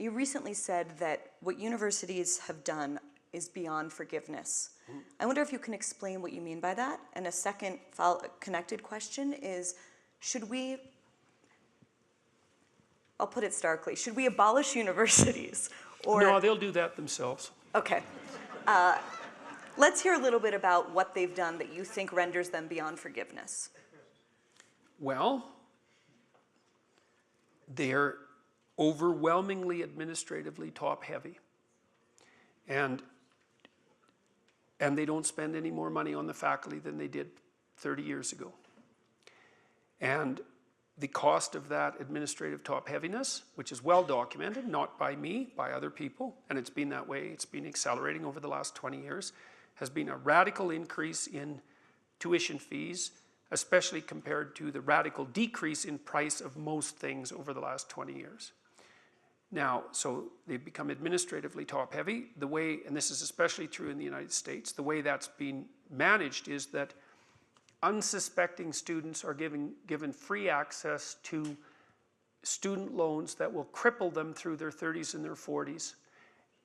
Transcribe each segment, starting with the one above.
You recently said that what universities have done is beyond forgiveness. I wonder if you can explain what you mean by that. And a second connected question is, should we, I'll put it starkly, should we abolish universities? Or, no, they'll do that themselves. Okay. Let's hear a little bit about what they've done that you think renders them beyond forgiveness. Well, they're overwhelmingly administratively top-heavy. And they don't spend any more money on the faculty than they did 30 years ago. And the cost of that administrative top-heaviness, which is well documented, not by me, by other people, and it's been that way, it's been accelerating over the last 20 years, has been a radical increase in tuition fees, especially compared to the radical decrease in price of most things over the last 20 years. Now, so they've become administratively top-heavy. The way, and this is especially true in the United States, the way that's been managed is that unsuspecting students are given free access to student loans that will cripple them through their 30s and their 40s.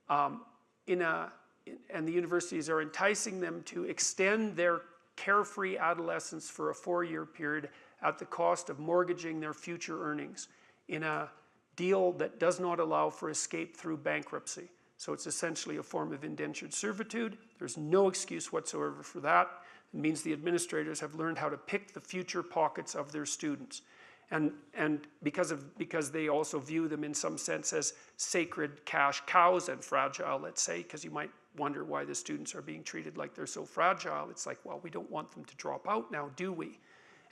And the universities are enticing them to extend their carefree adolescence for a 4-year period at the cost of mortgaging their future earnings in a deal that does not allow for escape through bankruptcy. So it's essentially a form of indentured servitude. There's no excuse whatsoever for that. It means the administrators have learned how to pick the future pockets of their students. And because they also view them in some sense as sacred cash cows and fragile, let's say, because you might wonder why the students are being treated like they're so fragile. It's like, well, we don't want them to drop out now, do we?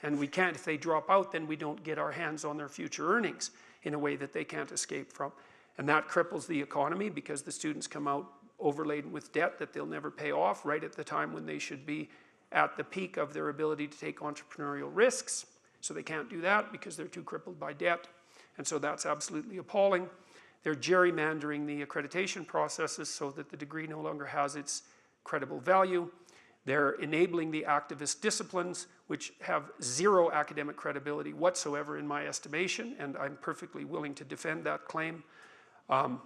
And we can't, if they drop out, then we don't get our hands on their future earnings in a way that they can't escape from. And that cripples the economy because the students come out overladen with debt that they'll never pay off right at the time when they should be at the peak of their ability to take entrepreneurial risks. So they can't do that because they're too crippled by debt. And so that's absolutely appalling. They're gerrymandering the accreditation processes so that the degree no longer has its credible value. They're enabling the activist disciplines, which have zero academic credibility whatsoever in my estimation, and I'm perfectly willing to defend that claim. And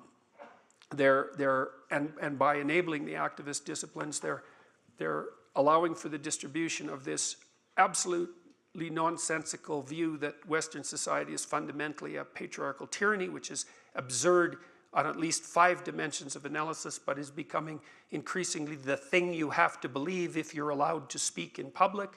by enabling the activist disciplines, they're allowing for the distribution of this absolutely nonsensical view that Western society is fundamentally a patriarchal tyranny, which is absurd on at least 5 dimensions of analysis, but is becoming increasingly the thing you have to believe if you're allowed to speak in public.